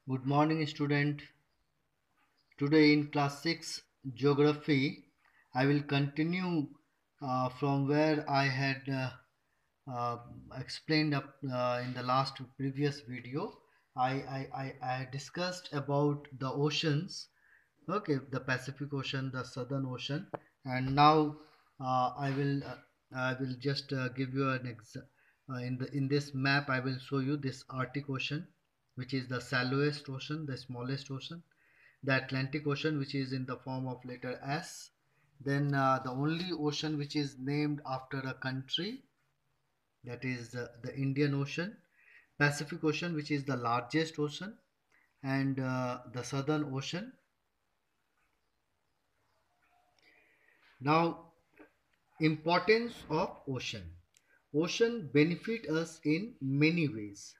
Good morning, student. Today in class 6 geography, I will continue from where I had uh, explained up in the last previous video. I discussed about the oceans, okay, the Pacific Ocean, the Southern Ocean, and now I will just give you an in this map. I will show you this Arctic Ocean, which is the shallowest ocean, the smallest ocean, the Atlantic Ocean, which is in the form of letter S, then the only ocean which is named after a country, that is the Indian Ocean, Pacific Ocean, which is the largest ocean, and the Southern Ocean. Now, importance of ocean. Ocean benefit us in many ways.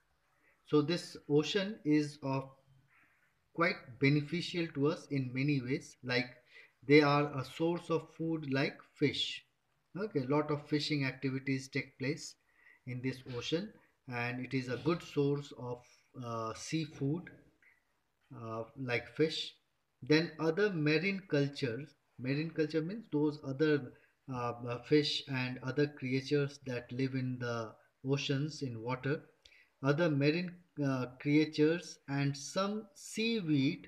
So this ocean is of quite beneficial to us in many ways, like they are a source of food like fish. Okay, a lot of fishing activities take place in this ocean, and it is a good source of seafood like fish. Then other marine culture means those other fish and other creatures that live in the oceans in water, other marine creatures, and some seaweed.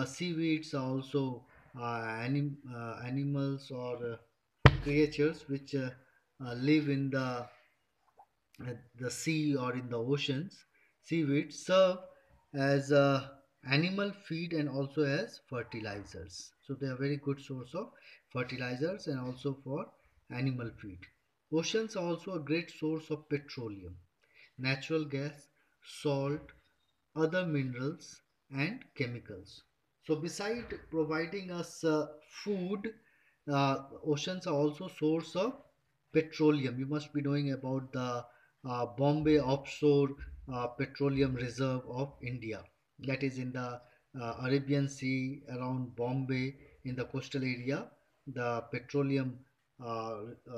Seaweeds are also animals or creatures which live in the sea or in the oceans. Seaweed serve as animal feed and also as fertilizers. So they are very good source of fertilizers and also for animal feed. Oceans are also a great source of petroleum, natural gas, salt, other minerals and chemicals. So beside providing us food, oceans are also source of petroleum. You must be knowing about the Bombay offshore petroleum reserve of India. That is in the Arabian Sea around Bombay in the coastal area. The petroleum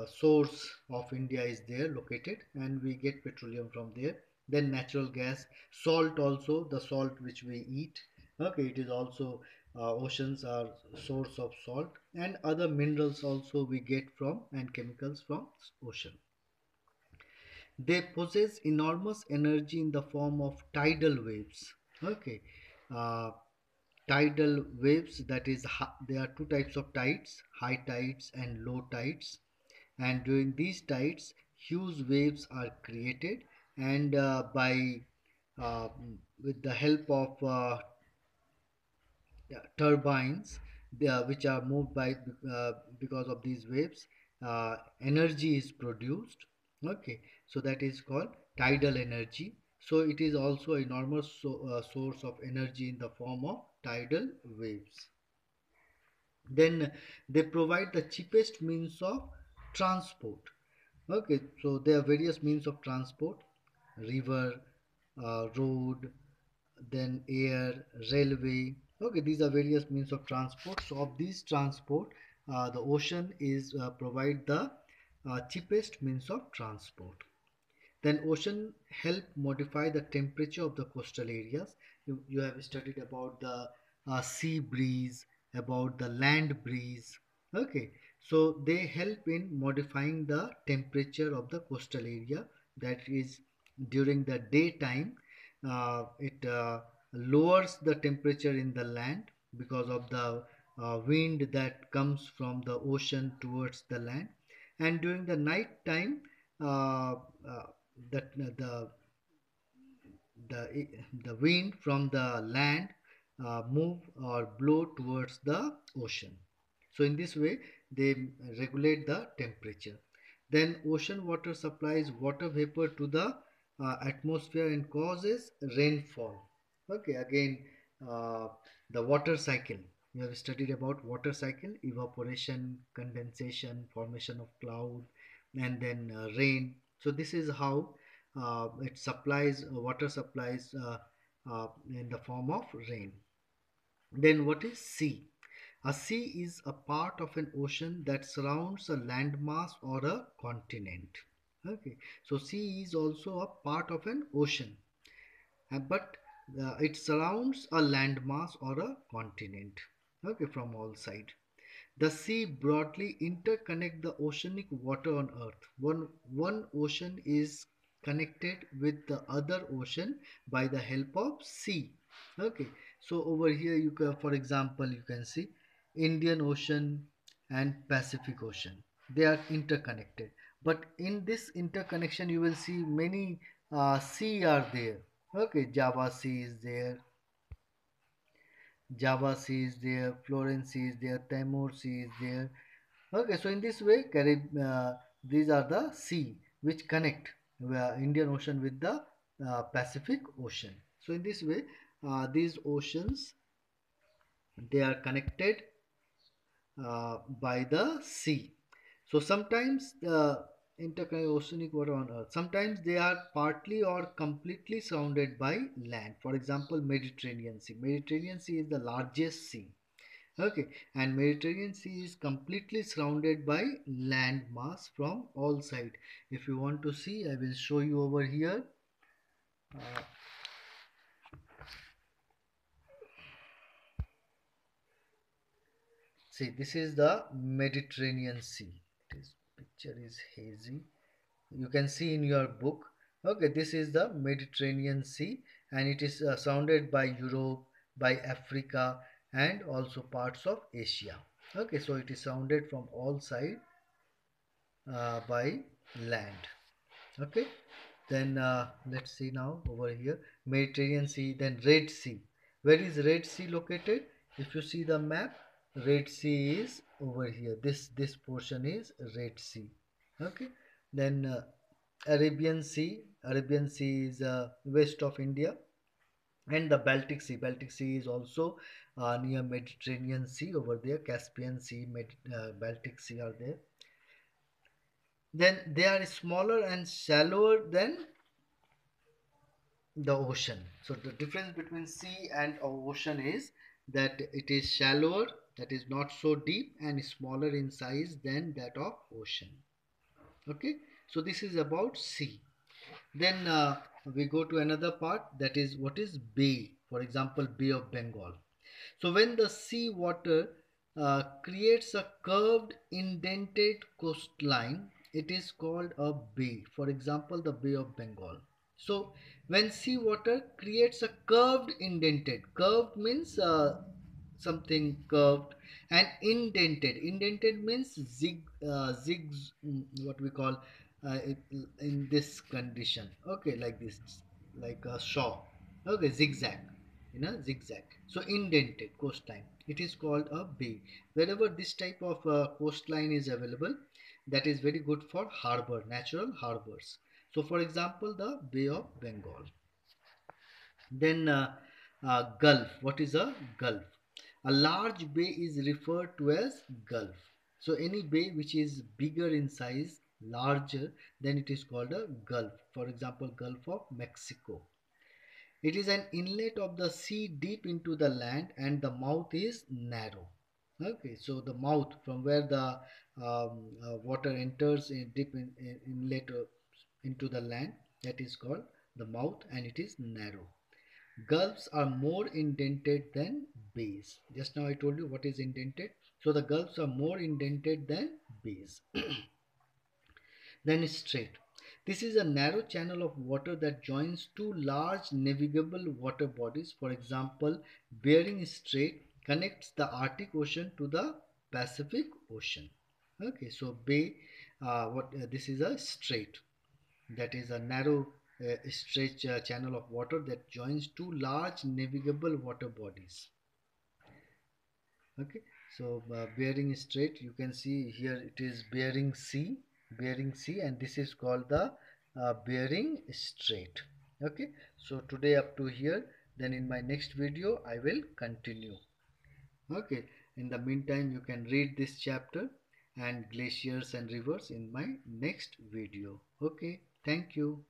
source of India is there located, and we get petroleum from there. Then natural gas, salt also, the salt which we eat. Okay, it is also oceans are source of salt, and other minerals also we get from, and chemicals from ocean. They possess enormous energy in the form of tidal waves. Okay, uh, tidal waves, that is there are two types of tides, high tides and low tides, and during these tides huge waves are created, and by uh, with the help of turbines, which are moved by because of these waves, energy is produced. Okay, so that is called tidal energy. So it is also a enormous source of energy in the form of tidal waves. Then they provide the cheapest means of transport. Okay, so there are various means of transport: river, road, then air, railway. Okay, these are various means of transport. So of these transport, the ocean is provide the cheapest means of transport. Then ocean help modify the temperature of the coastal areas. You have studied about the sea breeze, about the land breeze. Okay, so they help in modifying the temperature of the coastal area. That is, during the daytime, it lowers the temperature in the land because of the wind that comes from the ocean towards the land, and during the night time, uh, uh, the the wind from the land move or blow towards the ocean. So in this way they regulate the temperature. Then ocean water supplies water vapor to the atmosphere and causes rainfall. Okay, again, uh, the water cycle. You have studied about water cycle: evaporation, condensation, formation of cloud, and then rain. So this is how it supplies water supplies in the form of rain. Then what is sea? A sea is a part of an ocean that surrounds a landmass or a continent. Okay, so sea is also a part of an ocean, but it surrounds a landmass or a continent, okay, from all sides. The sea broadly interconnect the oceanic water on earth. One ocean is connected with the other ocean by the help of sea. Okay, so over here you can, for example, you can see Indian Ocean and Pacific Ocean. They are interconnected. But in this interconnection, you will see many sea are there. Okay, Java Sea is there, Java Sea is there, Florence Sea is there, Timor Sea is there. Okay, so in this way, these are the sea which connect Indian Ocean with the Pacific Ocean. So in this way, these oceans, they are connected by the sea. So sometimes the interoceanic water on Earth, sometimes they are partly or completely surrounded by land. For example, Mediterranean Sea. Mediterranean Sea is the largest sea. Okay, and Mediterranean Sea is completely surrounded by land mass from all sides. If you want to see, I will show you over here. Uh, See, this is the Mediterranean Sea. This picture is hazy. You can see in your book. Okay, this is the Mediterranean Sea, and it is surrounded by Europe, by Africa, and also parts of Asia. Okay, so it is surrounded from all sides by land. Okay, then let's see now over here, Mediterranean Sea, then Red Sea. Where is Red Sea located? If you see the map, Red Sea is over here. This portion is Red Sea. Okay, then Arabian Sea. Arabian Sea is west of India, and the Baltic Sea. Baltic Sea is also near Mediterranean Sea over there. Caspian Sea, Baltic Sea are there. Then they are smaller and shallower than the ocean. So the difference between sea and ocean is that it is shallower, that is not so deep, and smaller in size than that of ocean. Okay, so this is about sea. Then we go to another part, that is what is bay. For example, Bay of Bengal. So when the sea water creates a curved indented coastline, it is called a bay. For example, the Bay of Bengal. So when sea water creates a curved indented, curved means something curved, and indented means what we call it, in this condition, okay, like this, like a shaw, okay, zigzag, zigzag. So indented coastline, it is called a bay. Wherever this type of coastline is available, that is very good for harbor, natural harbors. So for example, the Bay of Bengal. Then Gulf. What is a Gulf? A large bay is referred to as Gulf. So any bay which is bigger in size, larger, then it is called a Gulf. For example, Gulf of Mexico. It is an inlet of the sea deep into the land, and the mouth is narrow. Okay, so the mouth from where the water enters in deep inlet into the land, that is called the mouth, and it is narrow. Gulfs are more indented than bays. Just now I told you what is indented. So the gulfs are more indented than bays. Then strait. This is a narrow channel of water that joins two large navigable water bodies. For example, Bering Strait connects the Arctic Ocean to the Pacific Ocean. Okay, so bay, this is a strait, that is a narrow stretch channel of water that joins two large navigable water bodies. Okay, so Bering Strait, you can see here it is Bering Sea, and this is called the Bering Strait. Okay, so today up to here, then in my next video I will continue. Okay, in the meantime you can read this chapter and glaciers and rivers in my next video. Okay, thank you.